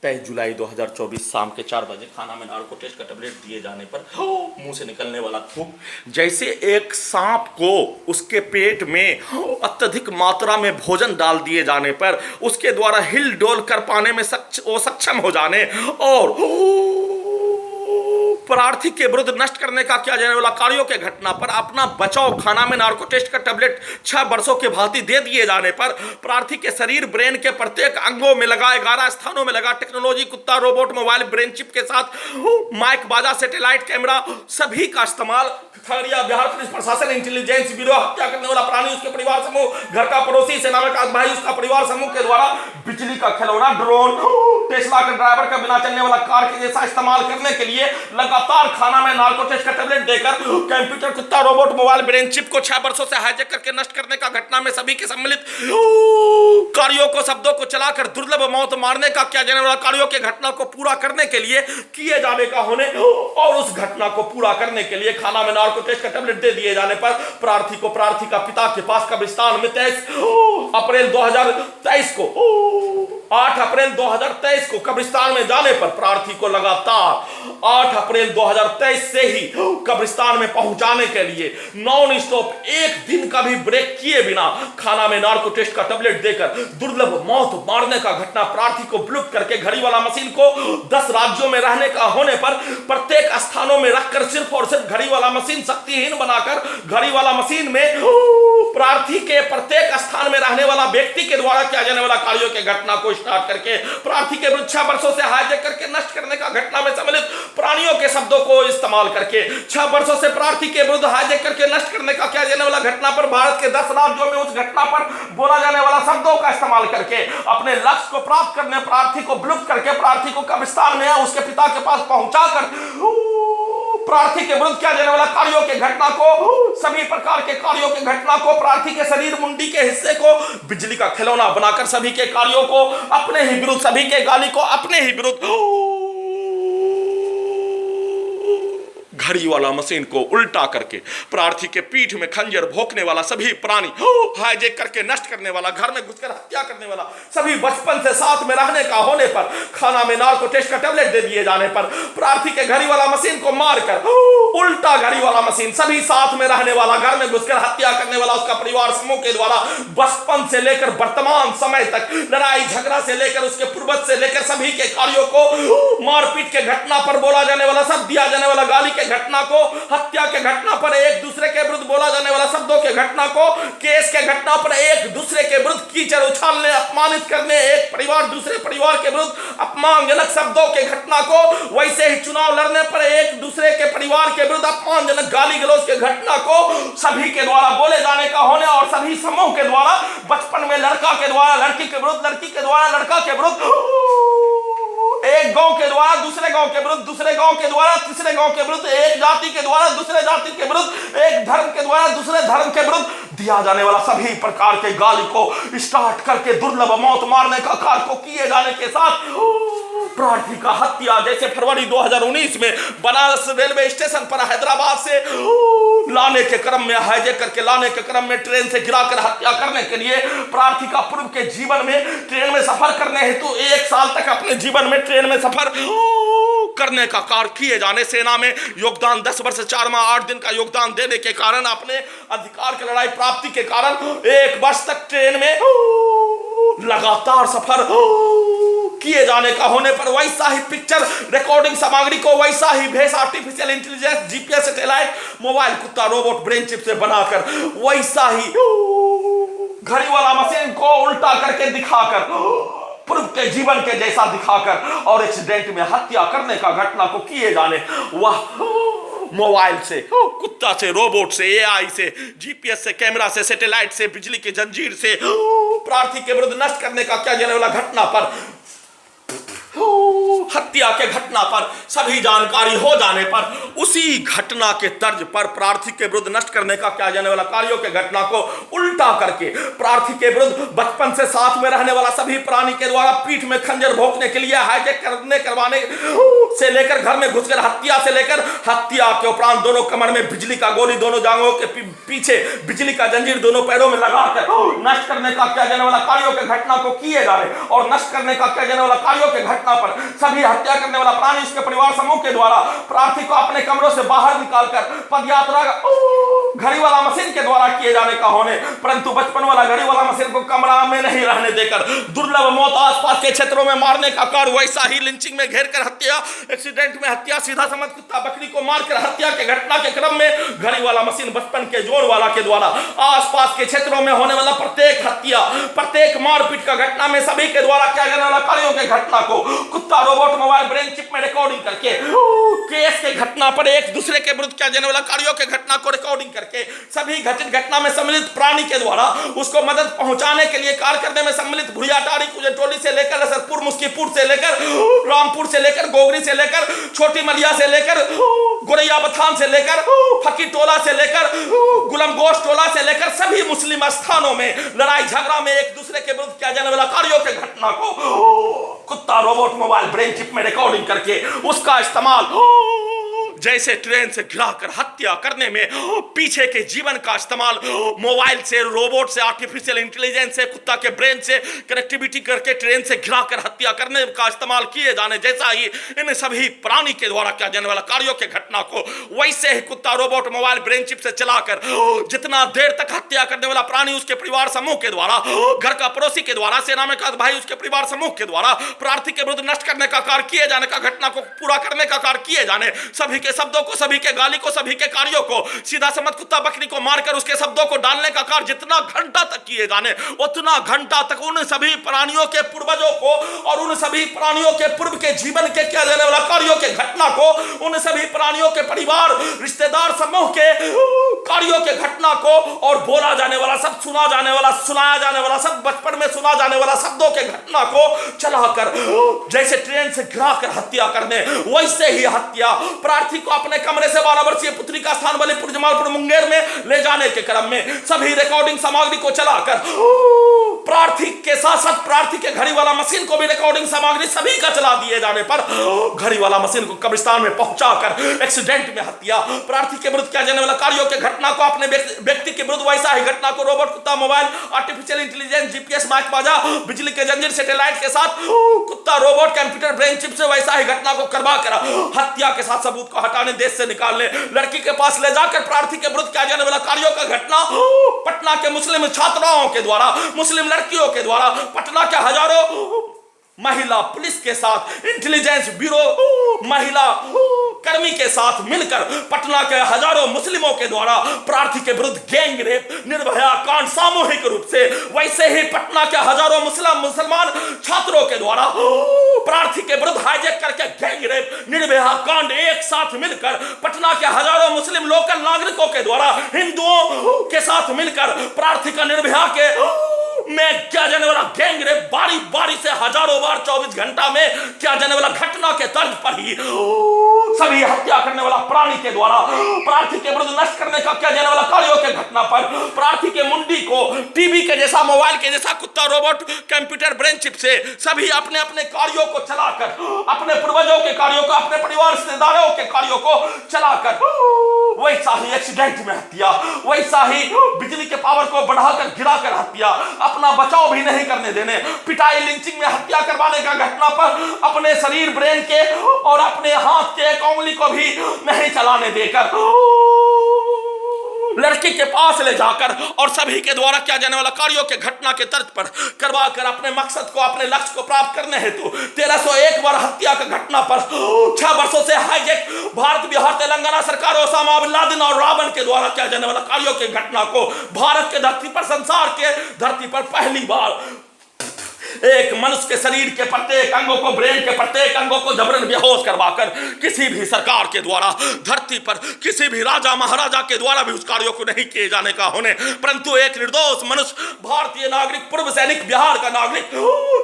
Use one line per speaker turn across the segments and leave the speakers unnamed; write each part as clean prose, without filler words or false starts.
23 जुलाई 2024 शाम के 4 बजे खाना में नार्को टेस्ट का टेबलेट दिए जाने पर मुंह से निकलने वाला थूक जैसे एक सांप को उसके पेट में अत्यधिक मात्रा में भोजन डाल दिए जाने पर उसके द्वारा हिल डोल कर पाने में वो सक्षम हो जाने और प्रार्थी के विरुद्ध नष्ट करने का किया जाने वाला कार्यों के घटना पर अपना बचाव खाना में नार्को टेस्ट का टेबलेट 6 वर्षों के भांति दे दिए जाने पर प्रार्थी के शरीर ब्रेन के प्रत्येक अंगों में लगा 11 स्थानों में लगा टेक्नोलॉजी कुत्ता रोबोट मोबाइल ब्रेन चिप के साथ माइक बाजा सैटेलाइट कैमरा सभी का इस्तेमाल खगड़िया बिहार पुलिस प्रशासन इंटेलिजेंस ब्यूरो हत्या करने वाला प्राणी उसके परिवार समूह घर का पड़ोसी सेना में का भाई उसका परिवार समूह के द्वारा बिजली का खिलौना ड्रोन टेस्ला के ड्राइवर का बिना चलने वाला कार के जैसा इस्तेमाल करने के लिए लगातार खाना में नार्को टेस्ट का टेबलेट देकर कंप्यूटर कुत्ता रोबोट मोबाइल ब्रेन चिप को 6 वर्षों से हाईजैक करके नष्ट करने का घटना में सभी के सम्मिलित कार्यों को शब्दों को चलाकर दुर्लभ मौत मारने का किया जाने वाला कार्यों के घटना को पूरा करने के लिए किए जाने का होने और उस घटना को पूरा करने के लिए खाना में नार्को टेस्ट का टेबलेट दे दिए जाने पर प्रार्थी का पिता के पास कब्रिस्तान में 23 अप्रैल 2023 को 8 अप्रैल 2023 को कब्रिस्तान में जाने पर प्रार्थी को लगातार 8 अप्रैल 2023 से ही कब्रिस्तान में पहुंचाने के लिए नॉन स्टॉप एक दिन का भी ब्रेक किए बिना खाना में नार्को टेस्ट का टेबलेट देकर दुर्लभ मौत मारने का घटना प्रार्थी को ब्लूक करके घड़ी वाला मशीन को 10 राज्यों में रहने का होने पर प्रत्येक स्थानों में रखकर सिर्फ और सिर्फ घड़ी वाला मशीन शक्तिहीन बनाकर घड़ी वाला मशीन में प्रार्थी के प्रत्येक स्थान में रहने वाला व्यक्ति के द्वारा किया जाने वाला कार्यों के घटना को स्टार्ट करके प्रार्थी के विरुद्ध 6 वर्षों से हाईजैक करके नष्ट करने का घटना में सम्मिलित प्राणियों के शब्दों को इस्तेमाल करके 6 वर्षों से प्रार्थी के विरुद्ध हाईजैक करके नष्ट करने का किया जाने वाला घटना पर भारत के 10 राज्यों में उस घटना पर बोला जाने वाला शब्दों का इस्तेमाल करके अपने लक्ष्य को प्राप्त करने प्रार्थी को ब्लूक करके प्रार्थी को कब्रिस्तान में उसके पिता के पास पहुंचाकर प्रार्थी के विरुद्ध किया जाने वाला कार्यों के घटना को सभी प्रकार के कार्यों के घटना को प्रार्थी के शरीर मुंडी के हिस्से को बिजली का खिलौना बनाकर सभी के कार्यों को अपने ही विरुद्ध सभी के गाली को अपने ही विरुद्ध घड़ी वाला मशीन को उल्टा करके प्रार्थी के पीठ में खंजर भोंकने वाला सभी प्राणी हाईजैक करके नष्ट करने वाला घर में घुसकर हत्या करने वाला सभी बचपन से साथ में रहने का होने पर खाना में नार्को टेस्ट का टेबलेट दे दिए जाने पर प्रार्थी के घड़ी वाला मशीन को मारकर उल्टा घड़ी वाला मशीन सभी साथ में रहने वाला घर में घुसकर हत्या करने वाला उसका परिवार समूह के द्वारा बचपन से लेकर वर्तमान समय तक लड़ाई झगड़ा से लेकर उसके पूर्वज से लेकर सभी के कार्यों को मारपीट के घटना पर बोला जाने वाला सब दिया जाने वाला गाली के घटना को हत्या के घटना पर एक दूसरे के विरुद्ध बोला जाने वाला शब्दों के घटना को केस के घटना पर एक दूसरे के विरुद्ध कीचड़ उछालने अपमानित करने एक परिवार दूसरे परिवार के विरुद्ध अपमानजनक शब्दों के घटना को वैसे ही चुनाव लड़ने पर एक दूसरे के परिवार के विरुद्ध अपमानजनक गाली गलौज के घटना को सभी के द्वारा बोले जाने का होने और सभी समूह के द्वारा बचपन में लड़का के द्वारा लड़की के विरुद्ध लड़की के द्वारा लड़का के विरुद्ध एक गांव के द्वारा दूसरे गांव के विरुद्ध दूसरे गांव के द्वारा तीसरे गांव के विरुद्ध एक जाति के द्वारा दूसरे जाति के विरुद्ध एक धर्म के द्वारा दूसरे धर्म के विरुद्ध दिया जाने वाला सभी प्रकार के गाली को स्टार्ट करके दुर्लभ मौत मारने का कार्य को किए जाने के साथ प्रार्थी का हत्या जैसे फरवरी 2019 में बनारस रेलवे स्टेशन पर हैदराबाद से लाने के क्रम में हाईजैक करके लाने के क्रम में ट्रेन से गिराकर हत्या करने के लिए प्रार्थी का पूर्व के जीवन में ट्रेन में सफर करने हेतु 1 साल तक अपने जीवन में ट्रेन में सफर करने का कार्य किए जाने सेना में योगदान 10 वर्ष 4 माह 8 दिन का योगदान देने के कारण अपने अधिकार की लड़ाई प्राप्ति के कारण 1 वर्ष तक ट्रेन में लगातार सफर किए जाने का होने पर वैसा ही पिक्चर रिकॉर्डिंग सामग्री को वैसा ही भेस artificial intelligence GPS satellite mobile कुत्ता रोबोट ब्रेन चिप से बनाकर वैसा ही घड़ी वाला मशीन को उल्टा करके दिखाकर पूर्व के जीवन के जैसा दिखाकर और एक्सीडेंट में हत्या करने का घटना को किए जाने वह मोबाइल से कुत्ता से रोबोट से एआई से जीपीएस से कैमरा से सैटेलाइट से बिजली की जंजीर से प्रार्थी के विरुद्ध नष्ट करने का क्या जाने वाला घटना पर हत्या के घटना पर सभी जानकारी हो जाने पर उसी घटना के तर्ज पर प्रार्थी के विरुद्ध नष्ट करने का किया जाने वाला कार्यों के घटना को उल्टा करके प्रार्थी के विरुद्ध बचपन से साथ में रहने वाला सभी प्राणी के द्वारा पीठ में खंजर भोंकने के लिए हाईजैक करवाने से लेकर घर में घुसकर हत्या से लेकर हत्या के उपरांत दोनों कमर में बिजली का गोली, दोनों जांघों के पीछे बिजली का जंजीर दोनों पैरों में लगाकर नष्ट करने का किया जाने वाला कार्यों के घटना को किए जाने और नष्ट करने का किया जाने वाला कार्यों के घटना पर सभी हत्या करने वाला प्राणी इसके परिवार समूह के द्वारा प्रार्थी को अपने कमरों से बाहर निकालकर पदयात्रा घड़ी वाला मशीन के द्वारा किए जाने का होने, परंतु बचपन वाला घड़ी वाला मशीन को कमरा में नहीं रहने देकर दुर्लभ मौत आसपास के क्षेत्रों में मारने का कार्य, वैसा ही लिंचिंग में घेर कर हत्या, एक्सीडेंट में हत्या, सीधा समझ कुत्ता बकरी को मारकर हत्या के घटना के क्रम में घड़ी वाला मशीन बचपन के जोर वाला के द्वारा आसपास के क्षेत्रों में होने वाला प्रत्येक हत्या, प्रत्येक मारपीट का घटना में सभी के द्वारा किया जाने वाला कार्यों के घटना को कुत्ता रोबोट मोबाइल ब्रेन चिप में रिकॉर्डिंग करके केस के घटना पर एक दूसरे के विरुद्ध किया जाने वाला कार्यों के घटना को रिकॉर्डिंग करके सभी घटित घटना में सम्मिलित प्राणी के द्वारा उसको मदद पहुंचाने के लिए कार्य करने में सम्मिलित भुरियाटारी कुजटोली से लेकर असरपुर मुस्कीपुर से लेकर रामपुर से लेकर गोगरी से लेकर छोटी मलिया से लेकर गोरैया बथान से लेकर फकी टोला से लेकर गुलम गोश टोला से लेकर सभी मुस्लिम स्थानों में लड़ाई झगड़ा में एक दूसरे के विरुद्ध किया जाने वाला कार्यों के घटना को कुत्ता रोबोट मोबाइल ब्रेन चिप में रिकॉर्डिंग करके उसका इस्तेमाल जैसे ट्रेन से गिराकर हत्या करने में पीछे के जीवन का इस्तेमाल मोबाइल से, रोबोट से, आर्टिफिशियल इंटेलिजेंस से, कुत्ता के ब्रेन से कनेक्टिविटी करके ट्रेन से गिराकर हत्या करने का इस्तेमाल किए जाने जैसा ही इन सभी प्राणी के द्वारा किया जाने वाला कार्यों के घटना को वैसे ही कुत्ता रोबोट मोबाइल ब्रेन चिप से चलाकर जितना देर तक हत्या करने वाला प्राणी उसके परिवार समूह के द्वारा, घर का पड़ोसी के द्वारा, सेना में का भाई उसके परिवार समूह के द्वारा प्रार्थी के विरुद्ध नष्ट करने का कार्य किए जाने का, घटना को पूरा करने का कार्य किए जाने, सभी के शब्दों को, सभी के गाली को, सभी के कार्यों को सीधा समझ कुत्ता बकरी को मारकर उसके शब्दों को डालने का कार्य जितना घंटा तक किए जाने उतना घंटा तक उन सभी प्राणियों के पूर्वजों को और उन सभी प्राणियों के पूर्व के जीवन के किया जाने वाला कार्यों के घटना को, उन सभी प्राणियों के परिवार रिश्तेदार समूह के कार्यों के घटना को और बोला जाने वाला सब, सुना जाने वाला, सुनाया जाने वाला सब, बचपन में सुना जाने वाला शब्दों के घटना को चलाकर जैसे ट्रेन से गिराकर हत्या करने वैसे ही हत्या प्रार्थी को अपने कमरे से 12 वर्षीय पुत्री का स्थान बलीपुर जमालपुर मुंगेर में ले जाने के क्रम में सभी रिकॉर्डिंग सामग्री को चलाकर प्रार्थी के साथ साथ प्रार्थी के घड़ी वाला मशीन को भी रिकॉर्डिंग सामग्री सभी का चला दिए जाने पर घड़ी वाला मशीन को कब्रिस्तान में पहुंचाकर एक्सीडेंट में हत्या, प्रार्थी के विरुद्ध किया जाने वाला कार्यों के घटना को अपने व्यक्ति के विरुद्ध वैसा ही घटना को रोबोट, कुत्ता, mobile, artificial intelligence, GPS, mike बाजा, बिजली के जंजीर, सैटेलाइट के साथ कुत्ता रोबोट, कंप्यूटर, ब्रेन चिप से वैसा ही घटना को करवा कर हत्या के साथ सबूत को हटाने, देश से निकालने, लड़की के पास ले जाकर प्रार्थी के विरुद्ध किया जाने वाला कार्यों का घटना पटना के मुस्लिम छात्राओं के द्वारा, मुस्लिम लड़कियों के द्वारा, पटना के हजारों महिला पुलिस के साथ, इंटेलिजेंस ब्यूरो महिला कर्मी के साथ मिलकर पटना के हजारों मुस्लिमों के द्वारा प्रार्थी के विरुद्ध गैंग रेप, निर्भया कांड सामूहिक रूप से, वैसे ही पटना के हजारों मुसलमान छात्रों के द्वारा प्रार्थी के विरुद्ध हाईजैक करके गैंग रेप, निर्भया कांड एक साथ मिलकर पटना के हजारों मुस्लिम लोकल नागरिकों के द्वारा हिंदुओं के साथ मिलकर प्रार्थी का निर्भया के में क्या जाने वाला गैंग रेप बारी बारी से हजारों बार 24 घंटा में क्या जाने वाला घटना के तर्ज पर ही सभी हत्या करने वाला प्राणी के द्वारा प्रार्थी के विरुद्ध नष्ट करने का क्या जाने वाला कार्यों के घटना पर प्रार्थी के मुंडी को टीवी के जैसा, मोबाइल के जैसा, कुत्ता रोबोट, कंप्यूटर, ब्रेन चिप से सभी अपने अपने कार्यों को चलाकर, अपने पूर्वजों के कार्यों को, अपने परिवार रिश्तेदारों के कार्यों को चलाकर वैसा ही एक्सीडेंट में हत्या, वैसा ही बिजली के पावर को बढ़ाकर गिराकर हत्या, अपना बचाव भी नहीं करने देने, पिटाई, लिंचिंग में हत्या करवाने का घटना पर अपने शरीर, ब्रेन के और अपने हाथ के एक उंगली को भी नहीं चलाने देकर लड़की के पास ले जाकर और सभी के द्वारा किया जाने वाला कार्यों के घटना के तर्ज पर करवा कर अपने मकसद को, अपने लक्ष्य को प्राप्त करने हेतु 1301 बार हत्या का घटना पर 6 वर्षों से हाईजैक भारत, बिहार, तेलंगाना सरकार, ओसामा बिन लादेन और रावण के द्वारा किया जाने वाला कार्यों के घटना को भारत के धरती पर, संसार के धरती पर पहली बार एक मनुष्य के शरीर के प्रत्येक अंगों को, ब्रेन के प्रत्येक अंगों को जबरन बेहोश करवाकर किसी भी सरकार के द्वारा धरती पर किसी भी राजा महाराजा के द्वारा भी उस कार्यों को नहीं किए जाने का होने, परंतु एक निर्दोष मनुष्य, भारतीय नागरिक, पूर्व सैनिक, बिहार का नागरिक,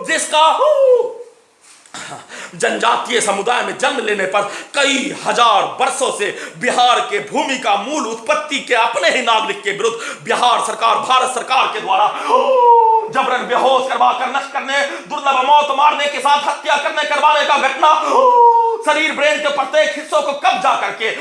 जिसका जनजातीय समुदाय में जन्म लेने पर कई हजार वर्षों से बिहार के भूमि का मूल उत्पत्ति के अपने ही नागरिक के विरुद्ध बिहार सरकार, भारत सरकार के द्वारा जबरन बेहोश करवा कर नष्ट करने, दुर्लभ मौत मारने के साथ हत्या करने करवाने का घटना, शरीर ब्रेन के प्रत्येक हिस्सों को कब्जा करके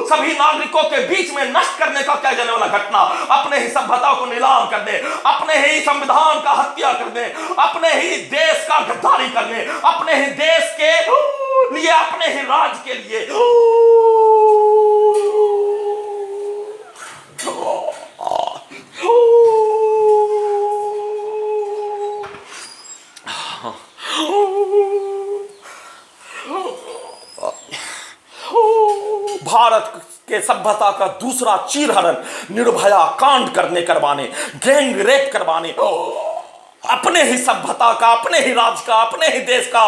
सभी नागरिकों के बीच में नष्ट करने का किया जाने वाला घटना, अपने ही सभ्यता को नीलाम करने, अपने ही संविधान का हत्या करने, अपने ही देश का गद्दारी करने, अपने ही देश के लिए, अपने ही राज के लिए भारत के सभ्यता का दूसरा चीरहरण, निर्भया कांड करने करवाने, गैंग रेप करवाने, अपने ही सभ्यता का, अपने ही राज्य का, अपने ही देश का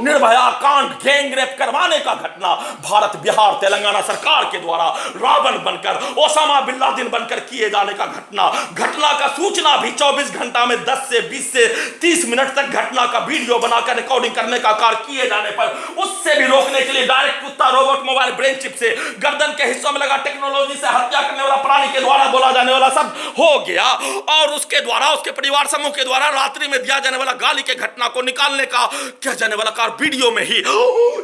निर्भया कांड, गैंग रेप करवाने का घटना भारत, बिहार, तेलंगाना सरकार के द्वारा रावण बनकर, ओसामा बिन लादेन बनकर किए जाने का घटना का सूचना भी 24 घंटा में 10 से 20 से 30 मिनट तक घटना का वीडियो बनाकर रिकॉर्डिंग करने का कार्य किए जाने पर उससे भी रोकने के लिए डायरेक्ट कुत्ता रोबोट मोबाइल ब्रेन चिप से गर्दन के हिस्सों में लगा टेक्नोलॉजी से हत्या करने वाला प्राणी के द्वारा बोला जाने वाला सब हो गया। और उसके द्वारा, उसके परिवार समूह के द्वारा रात्रि में दिया जाने वाला गाली के घटना को निकालने का किया जाने वाला कार्य वीडियो में ही,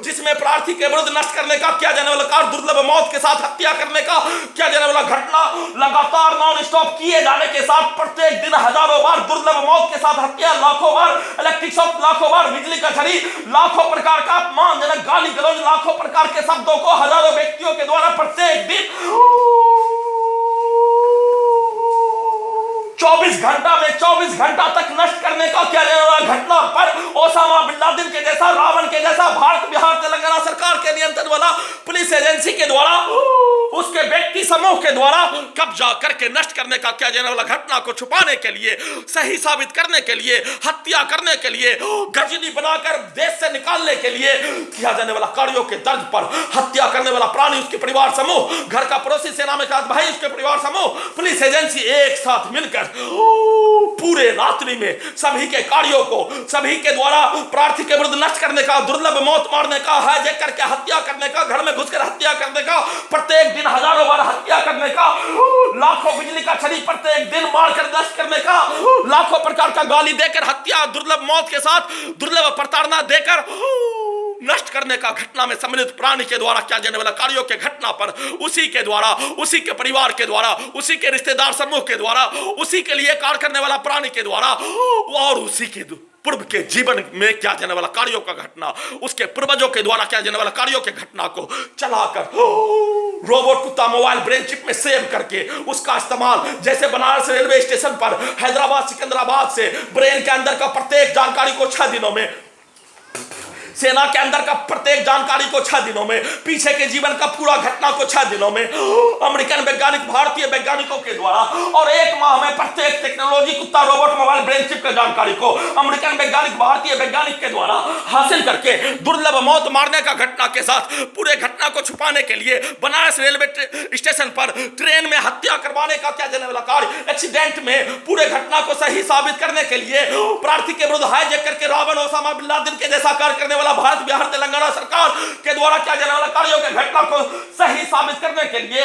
जिसमें प्रार्थी के विरुद्ध नष्ट करने का किया जाने वाला कार्य, दुर्लभ मौत के साथ हत्या करने का किया जाने वाला घटना लगातार नॉन स्टॉप किए जाने के साथ प्रत्येक दिन हजारों बार दुर्लभ मौत के साथ हत्या, लाखों बार इलेक्ट्रिक शॉक, लाखों बार बिजली का झड़ी, लाखों प्रकार का अपमानजनक गाली गलौज, लाखों प्रकार के शब्दों को हजारों व्यक्तियों के द्वारा प्रत्येक दिन 24 घंटा में 24 घंटा तक नष्ट करने का किया जाने वाला घटना पर ओसामा बिन लादेन के जैसा, रावण के जैसा भारत, बिहार, तेलंगाना सरकार के नियंत्रण वाला पुलिस एजेंसी के द्वारा, उसके व्यक्ति समूह के द्वारा कब्जा करके नष्ट करने का किया जाने वाला घटना को छुपाने के लिए, सही साबित करने के लिए, हत्या करने के लिए, गजनी बनाकर देश से निकालने के लिए किया जाने वाला कार्यों के दर्ज पर हत्या करने वाला प्राणी, उसके परिवार समूह, घर का पड़ोसी, सेना में साथ भाई, उसके परिवार समूह, पुलिस एजेंसी एक साथ मिलकर पूरे रात्रि में सभी के कार्यों को, सभी के द्वारा प्रार्थी के विरुद्ध नष्ट करने का, दुर्लभ मौत मारने का, हाईजैक करके हत्या करने का, घर में घुसकर हत्या करने का, प्रत्येक दिन हजारों बार हत्या करने का, लाखों बिजली का छड़ी प्रत्येक दिन मारकर नष्ट करने का, लाखों प्रकार का गाली देकर हत्या, दुर्लभ मौत के साथ दुर्लभ प्रताड़ना देकर नष्ट करने का घटना में सम्मिलित प्राणी के द्वारा किया जाने वाला कार्यों के घटना पर उसी के द्वारा, उसी के परिवार के द्वारा, उसी के रिश्तेदार समूह के द्वारा, उसी के लिए कार्य करने वाला प्राणी के द्वारा और उसी के पूर्व के जीवन में क्या जाने वाला कार्यों का घटना, उसके पूर्वजों के द्वारा क्या जाने वाला कार्यों के घटना को चलाकर रोबोट कुत्ता मोबाइल ब्रेन चिप में सेव करके उसका इस्तेमाल, जैसे बनारस रेलवे स्टेशन पर हैदराबाद सिकंदराबाद से ब्रेन के अंदर का प्रत्येक जानकारी को 6 दिनों में, सेना के अंदर का प्रत्येक जानकारी को 6 दिनों में, पीछे के जीवन का पूरा घटना को 6 दिनों में, अमेरिकन वैज्ञानिक, भारतीय वैज्ञानिकों के द्वारा और 1 माह में प्रत्येक टेक्नोलॉजी कुत्ता रोबोट मोबाइल ब्रेन चिप के जानकारी को अमेरिकन वैज्ञानिक, भारतीय वैज्ञानिक के द्वारा हासिल करके दुर्लभ मौत मारने का घटना के साथ पूरे घटना को छुपाने के लिए बनारस रेलवे स्टेशन पर ट्रेन में हत्या करवाने का क्या जाने वाला कार्य, एक्सीडेंट में पूरे घटना को सही साबित करने के लिए प्रार्थी के विरुद्ध हाईजैक करके रावण, ओसामा बिन लादेन के जैसा कार्य करने वाला भारत, बिहार, तेलंगाना सरकार के द्वारा किया जाने वाला कार्यों के घटना को सही साबित करने के लिए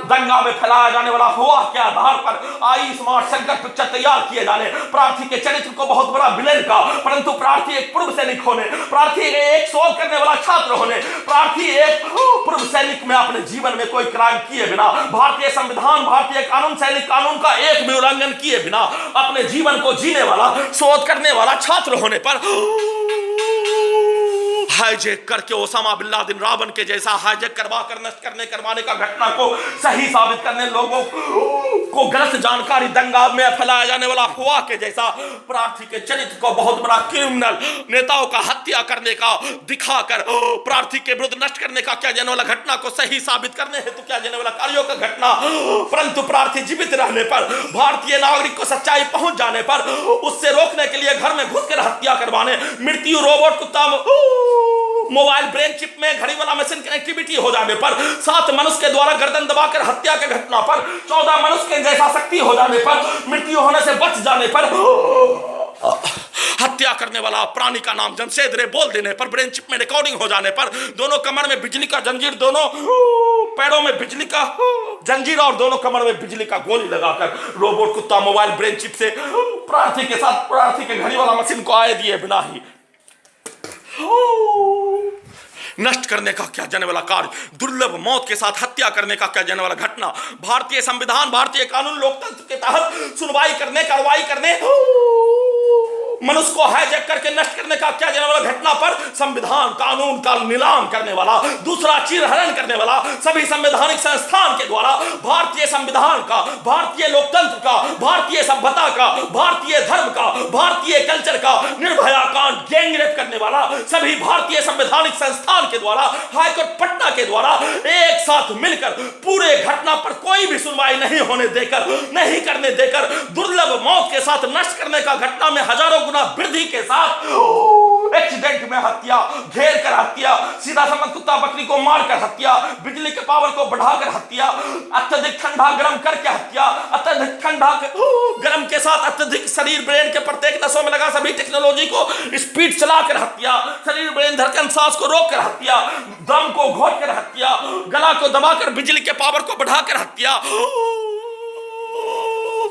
दंगा में फैलाया जाने वाला अफवाह के आधार पर आई स्मार्ट संकट पिक्चर तैयार किए जाने, प्रार्थी के चरित्र को बहुत बड़ा विलेन का, परंतु प्रार्थी एक पूर्व सैनिक होने, प्रार्थी एक शोध करने वाला छात्र होने, प्रार्थी एक पूर्व सैनिक में अपने जीवन में कोई क्राइम किए बिना, भारतीय संविधान, भारतीय कानून, सैनिक कानून का एक भी उल्लंघन किए बिना अपने जीवन को जीने वाला, शोध करने वाला छात्र होने पर हाईजैक करके ओसामा बिन लादेन, रावण के जैसा हाईजैक करवा कर नष्ट करने करवाने का घटना को सही साबित करने, लोगों को गलत जानकारी, दंगा में फैलाया जाने वाला अफवाह के जैसा प्रार्थी के चरित्र को बहुत बड़ा क्रिमिनल, नेताओं का हत्या करने का दिखाकर प्रार्थी के विरुद्ध नष्ट करने का क्या जाने वाला घटना को सही साबित करने हेतु क्या जाने वाला कार्यों का घटना, परंतु प्रार्थी जीवित रहने पर, भारतीय नागरिक को सच्चाई पहुंच जाने पर उससे रोकने के लिए घर में घुसकर हत्या करवाने, मृत्यु रोबोट कुत्ता मोबाइल ब्रेन चिप में घड़ी वाला मशीन कनेक्टिविटी हो जाने पर, 7 मनुष्य के द्वारा गर्दन दबाकर हत्या के घटना पर, 14 मनुष्य के जैसा शक्ति हो जाने पर, मृत्यु होने से बच जाने पर हत्या करने वाला प्राणी का नाम जमशेद रे बोल देने पर, ब्रेन चिप में रिकॉर्डिंग हो जाने पर, दोनों कमर में बिजली का जंजीर, दोनों पैरों में बिजली का जंजीर और दोनों कमर में बिजली का गोली लगाकर रोबोट कुत्ता मोबाइल ब्रेन चिप से प्रार्थी के साथ प्रार्थी के घड़ी वाला मशीन को आए दिए बिना ही नष्ट करने का क्या जाने वाला कार्य, दुर्लभ मौत के साथ हत्या करने का क्या जाने वाला घटना, भारतीय संविधान भारतीय कानून लोकतंत्र के तहत सुनवाई करने कार्रवाई करने मनुष्य को हाईजैक करके नष्ट करने का क्या जाने वाला घटना पर संविधान कानून का नीलाम करने वाला, दूसरा चीरहरण करने वाला, सभी संवैधानिक संस्थान के द्वारा भारतीय संविधान का, भारतीय लोकतंत्र का, भारतीय सभ्यता का, भारतीय धर्म का, भारतीय कल्चर का निर्भया कांड गैंग रेप करने वाला सभी भारतीय संवैधानिक संस्थान के द्वारा, हाईकोर्ट पटना के द्वारा एक साथ मिलकर पूरे घटना पर कोई भी सुनवाई नहीं होने देकर, नहीं करने देकर दुर्लभ मौत के साथ नष्ट करने का घटना में हजारों गुना वृद्धि के साथ एक्सीडेंट में हत्या, घेर कर हत्या, सीधा समझ कुत्ता बकरी को मारकर हत्या, बिजली के पावर को बढ़ाकर हत्या, अत्यधिक ठंडा गर्म करके हत्या, अत्यधिक ठंडा गर्म के साथ अत्यधिक शरीर ब्रेन के प्रत्येक नसों में लगा सभी टेक्नोलॉजी को स्पीड चलाकर हत्या, शरीर ब्रेन धड़कन सांस को रोककर हत्या, दम को घोटकर हत्या, गला को दबाकर बिजली के पावर को बढ़ाकर हत्या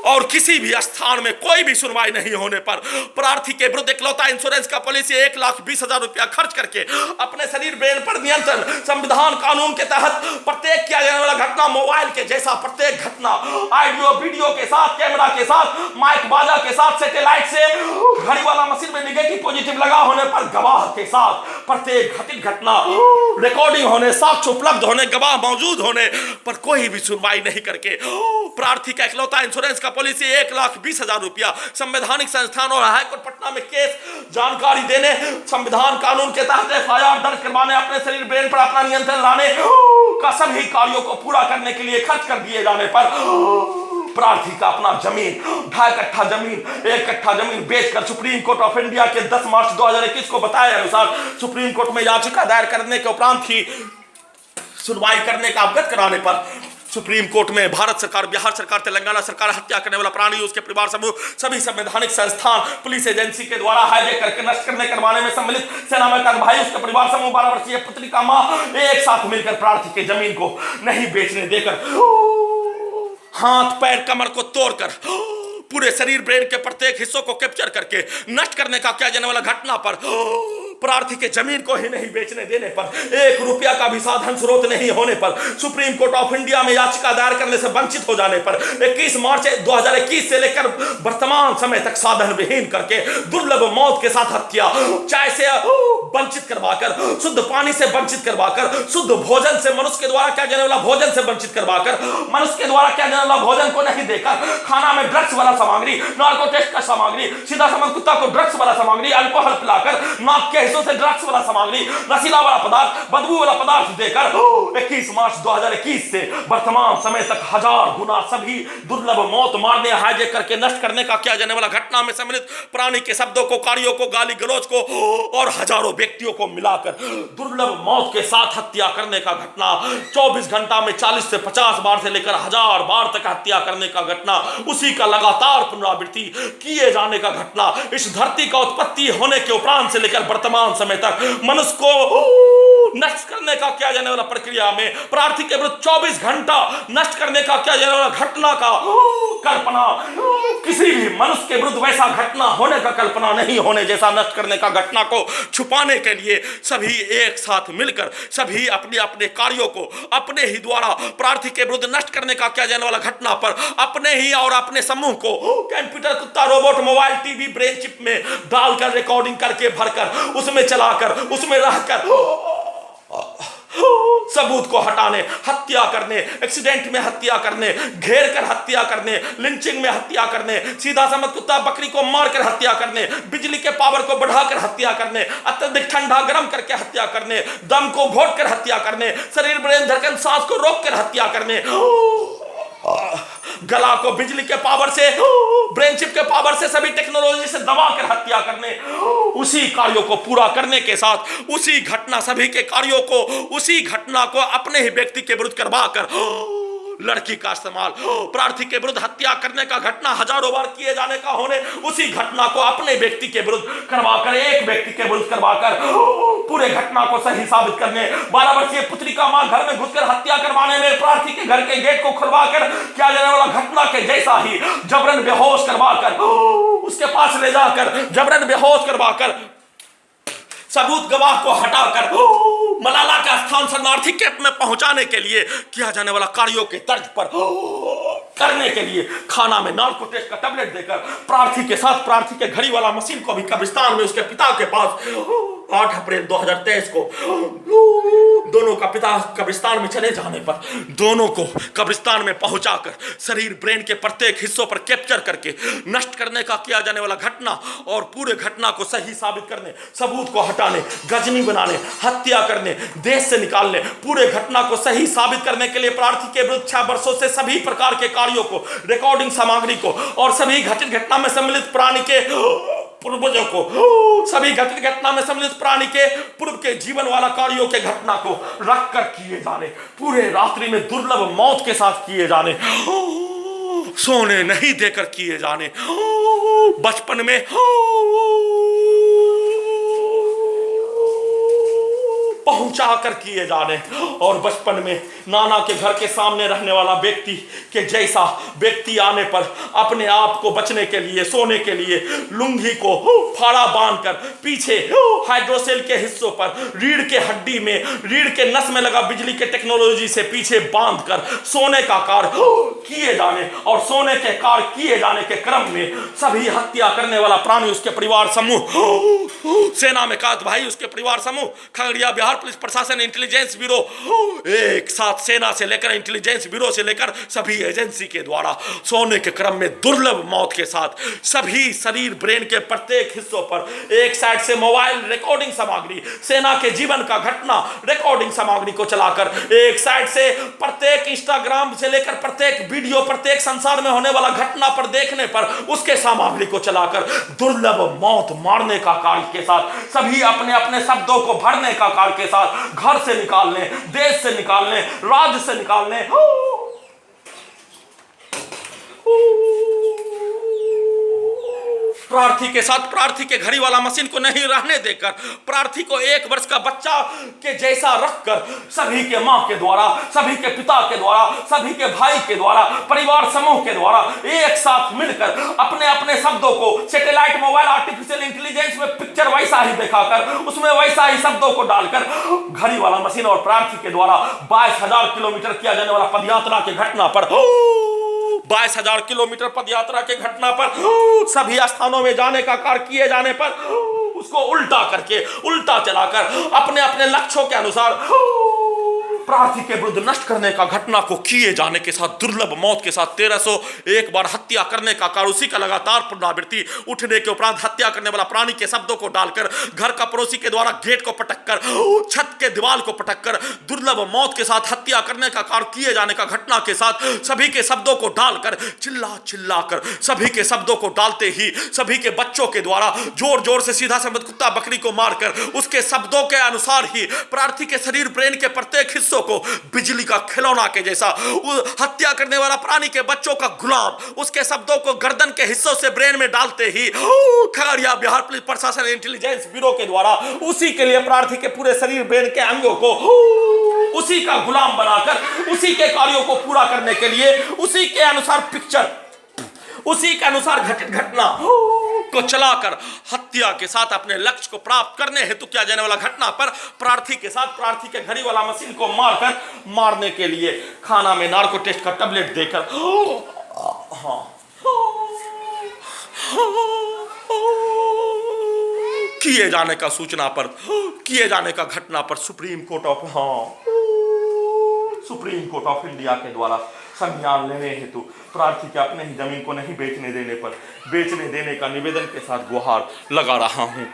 और किसी भी स्थान में कोई भी सुनवाई नहीं होने पर प्रार्थी के विरुद्ध इकलौता इंश्योरेंस का पॉलिसी 1,20,000 रुपया खर्च करके अपने शरीर ब्रेन पर नियंत्रण संविधान कानून के तहत प्रत्येक किया जाने वाला घटना, मोबाइल के जैसा प्रत्येक घटना ऑडियो वीडियो के साथ, कैमरा के साथ, माइक बाजा के साथ, सैटेलाइट से घड़ी वाला मशीन में निगेटिव पॉजिटिव लगा होने पर गवाह के साथ प्रत्येक घटित घटना रिकॉर्डिंग होने, साक्ष्य उपलब्ध होने, गवाह मौजूद होने पर कोई भी सुनवाई नहीं करके प्रार्थी का इकलौता इंश्योरेंस का पॉलिसी 1,20,000 रुपया संवैधानिक संस्थान और हाईकोर्ट पटना में केस जानकारी देने, संविधान कानून के तहत एफआईआर दर्ज करवाने, अपने शरीर ब्रेन पर अपना नियंत्रण लाने का सभी कार्यों को पूरा करने के लिए खर्च कर दिए जाने पर प्रार्थी का अपना जमीन 2.5 कट्ठा जमीन 1 कट्ठा जमीन बेचकर सुप्रीम कोर्ट ऑफ इंडिया के 10 मार्च 2021 को बताए अनुसार सुप्रीम कोर्ट में याचिका दायर करने के उपरांत ही सुनवाई करने का अवगत कराने पर सुप्रीम कोर्ट में भारत सरकार, बिहार सरकार, तेलंगाना सरकार, हत्या करने वाला प्राणी, उसके परिवार समूह, सभी संवैधानिक संस्थान, पुलिस एजेंसी के द्वारा हाईजैक करके नष्ट करने करवाने में सम्मिलित सेना में भाई, उसके परिवार समूह, 12 वर्षीय पुत्री का मां एक साथ मिलकर प्रार्थी के जमीन को नहीं बेचने देकर हाथ पैर कमर को तोड़कर पूरे शरीर ब्रेन के प्रत्येक हिस्सों को कैप्चर करके नष्ट करने का क्या जाने वाला घटना पर प्रार्थी के जमीन को ही नहीं बेचने देने पर, 1 रुपया का भी साधन स्रोत नहीं होने पर, सुप्रीम कोर्ट ऑफ इंडिया में याचिका दायर करने से वंचित हो जाने पर 21 मार्च 2021 से लेकर वर्तमान समय तक साधन विहीन करके दुर्लभ मौत के साथ हत्या, चाय से वंचित करवाकर, शुद्ध पानी से वंचित करवाकर, शुद्ध भोजन से मनुष्य के द्वारा क्या जाने वाला भोजन से वंचित करवाकर, मनुष्य के द्वारा क्या जाने वाला भोजन को नहीं देकर खाना में ड्रग्स वाला सामग्री, नार्को टेस्ट का सामग्री, सीधा समझ कुत्ता को ड्रग्स वाला सामग्री, अल्कोहल पिलाकर, नाक के हिस्सों से ड्रग्स वाला सामग्री, नशीला वाला पदार्थ, बदबू वाला पदार्थ देकर 21 मार्च 2021 से वर्तमान समय तक 1000 गुना सभी दुर्लभ मौत मारने, हाईजैक करके नष्ट करने का क्या जाने वाला घटना में सम्मिलित प्राणी के शब्दों को, कार्यों को, गाली गलौज को और हजारों व्यक्तियों को मिलाकर दुर्लभ मौत के साथ हत्या करने का घटना, 24 घंटा में 40 से 50 बार से लेकर 1000 बार तक हत्या करने का घटना, उसी का लगातार पुनरावृत्ति किए जाने का घटना, इस धरती का उत्पत्ति होने के उपरांत से लेकर वर्तमान समय तक मनुष्य को नष्ट करने का क्या जाने वाला प्रक्रिया में प्रार्थी के विरुद्ध 24 घंटा नष्ट करने का क्या जाने वाला घटना का कल्पना, किसी भी मनुष्य के विरुद्ध वैसा घटना होने का कल्पना नहीं होने जैसा नष्ट करने का घटना को छुपाने के लिए सभी एक साथ मिलकर सभी अपने अपने कार्यों को अपने ही द्वारा प्रार्थी के विरुद्ध नष्ट करने का क्या जाने वाला घटना पर अपने ही और अपने समूह को कंप्यूटर, कुत्ता, robot, mobile, TV, brain chip में डालकर रिकॉर्डिंग करके भरकर उसमें चलाकर उसमें रहकर सबूत को हटाने, हत्या करने, एक्सीडेंट में हत्या करने, घेर कर हत्या करने, लिंचिंग में हत्या करने, सीधा समझ कुत्ता बकरी को मारकर हत्या करने, बिजली के पावर को बढ़ाकर हत्या करने, अत्यधिक ठंडा गर्म करके हत्या करने, दम को घोट कर हत्या करने, शरीर ब्रेन धड़कन सांस को रोक कर हत्या करने, गला को बिजली के पावर से, ब्रेन चिप के पावर से, सभी टेक्नोलॉजी से दबा कर हत्या करने, उसी कार्यों को पूरा करने के साथ उसी घटना, सभी के कार्यों को, उसी घटना को अपने ही व्यक्ति के विरुद्ध करवा कर लड़की का इस्तेमाल, प्रार्थी के विरुद्ध हत्या करने का घटना हजारों बार किए जाने का होने, उसी घटना को अपने व्यक्ति के विरुद्ध करवाकर, एक व्यक्ति के विरुद्ध करवाकर पूरे घटना को सही साबित करने, 12 वर्षीय पुत्री का मां घर में घुसकर हत्या करवाने में प्रार्थी के घर के गेट को खुलवाकर किया जाने वाला घटना के जैसा ही जबरन बेहोश करवाकर उसके पास ले जाकर जबरन बेहोश करवाकर सबूत गवाह को हटाकर मलाला का स्थान शरणार्थी कैंप में पहुंचाने के लिए किया जाने वाला कार्यों के तर्ज पर करने के लिए खाना में नार्को टेस्ट का टैबलेट देकर प्रार्थी के साथ प्रार्थी के घड़ी वाला मशीन को भी कब्रिस्तान में उसके पिता के पास 8 अप्रैल 2023 को दोनों का पिता कब्रिस्तान में चले जाने पर दोनों को कब्रिस्तान में पहुंचाकर शरीर ब्रेन के प्रत्येक हिस्सों पर कैप्चर करके नष्ट करने का किया जाने वाला घटना और पूरे घटना को सही साबित करने, सबूत को हटाने, गजनी बनाने, हत्या करने, देश से निकालने, पूरे घटना को सही साबित करने के लिए प्रार्थी के विरुद्ध 6 वर्षों से सभी प्रकार के कार्यों को, रिकॉर्डिंग सामग्री को और सभी घटित घटना में सम्मिलित प्राणी के पूर्वजों को, सभी घटित घटना में सम्मिलित प्राणी के पूर्व के जीवन वाला कार्यों के घटना को रख कर किए जाने, पूरे रात्रि में दुर्लभ मौत के साथ किए जाने, सोने नहीं देकर किए जाने, बचपन में पहुंचा कर किए जाने और बचपन में नाना के घर के सामने रहने वाला व्यक्ति के जैसा व्यक्ति आने पर अपने आप को बचने के लिए, सोने के लिए लुंगी को फाड़ा बांधकर पीछे हाइड्रोसेल के हिस्सों पर रीढ़ के हड्डी में, रीढ़ के नस में लगा बिजली के टेक्नोलॉजी से पीछे बांधकर सोने का कार्य किए जाने और सोने के कार्य किए जाने के क्रम में सभी हत्या करने वाला प्राणी, उसके परिवार समूह, सेना में कात भाई, उसके परिवार समूह, खगड़िया बिहार पुलिस प्रशासन, इंटेलिजेंस ब्यूरो, एक साथ सेना से लेकर इंटेलिजेंस ब्यूरो से लेकर सभी एजेंसी के द्वारा सोने के क्रम में दुर्लभ मौत के साथ सभी शरीर ब्रेन के प्रत्येक हिस्सों पर एक साइड से मोबाइल रिकॉर्डिंग सामग्री, सेना के जीवन का घटना रिकॉर्डिंग सामग्री को चलाकर, एक साइड से प्रत्येक इंस्टाग्राम से लेकर प्रत्येक वीडियो, प्रत्येक संसार में होने वाला घटना पर देखने पर उसके सामग्री को चलाकर दुर्लभ मौत मारने का कार्य के साथ सभी अपने अपने शब्दों को भरने का कार्य के साथ घर से निकालने, देश से निकालने, राज्य से निकालने, प्रार्थी के साथ प्रार्थी के घड़ी वाला मशीन को नहीं रहने देकर प्रार्थी को 1 वर्ष का बच्चा के जैसा रखकर सभी के मां के द्वारा, सभी के पिता के द्वारा, सभी के भाई के द्वारा, परिवार समूह के द्वारा एक साथ मिलकर अपने अपने शब्दों को सैटेलाइट, मोबाइल, आर्टिफिशियल इंटेलिजेंस में पिक्चर वैसा ही दिखाकर उसमें वैसा ही शब्दों को डालकर घड़ी वाला मशीन और प्रार्थी के द्वारा 22,000 किलोमीटर किया जाने वाला पदयात्रा के घटना पर 22,000 किलोमीटर पदयात्रा के घटना पर सभी स्थानों में जाने का कार्य किए जाने पर उसको उल्टा करके, उल्टा चलाकर अपने अपने लक्ष्यों के अनुसार प्रार्थी के विरुद्ध नष्ट करने का घटना को किए जाने के साथ दुर्लभ मौत के साथ 1301 बार हत्या करने का कार्य, उसी का लगातार पुनरावृत्ति, उठने के उपरांत हत्या करने वाला प्राणी के शब्दों को डालकर घर का पड़ोसी के द्वारा गेट को पटककर, छत के दीवार को पटककर दुर्लभ मौत के साथ हत्या करने का कार्य किए जाने का घटना के साथ सभी के शब्दों को डालकर चिल्ला चिल्ला कर सभी के शब्दों को डालते ही सभी के बच्चों के द्वारा जोर जोर से सीधा समझ कुत्ता बकरी को मारकर उसके शब्दों के अनुसार ही प्रार्थी के शरीर ब्रेन के प्रत्येक हिस्सों को बिजली का खिलौना के जैसा हत्या करने वाला प्राणी के बच्चों का गुलाम उसके शब्दों को गर्दन के हिस्सों से ब्रेन में डालते ही खगड़िया बिहार पुलिस प्रशासन, इंटेलिजेंस ब्यूरो के द्वारा उसी के लिए प्रार्थी के पूरे शरीर ब्रेन के अंगों को उसी का गुलाम बनाकर उसी के कार्यों को पूरा करने के लिए उसी के अनुसार पिक्चर, उसी के अनुसार घटित घटना को चलाकर हत्या के साथ अपने लक्ष्य को प्राप्त करने हेतु किया जाने वाला घटना पर प्रार्थी के साथ प्रार्थी के घड़ी वाला मशीन को मारकर मारने के लिए खाना में नार्को टेस्ट का टैबलेट देकर किए जाने का सूचना पर, किए जाने का घटना पर सुप्रीम कोर्ट ऑफ इंडिया के द्वारा संज्ञान लेने हेतु प्रार्थी के अपने ही जमीन को नहीं बेचने देने पर बेचने देने का निवेदन के साथ गुहार लगा रहा हूं।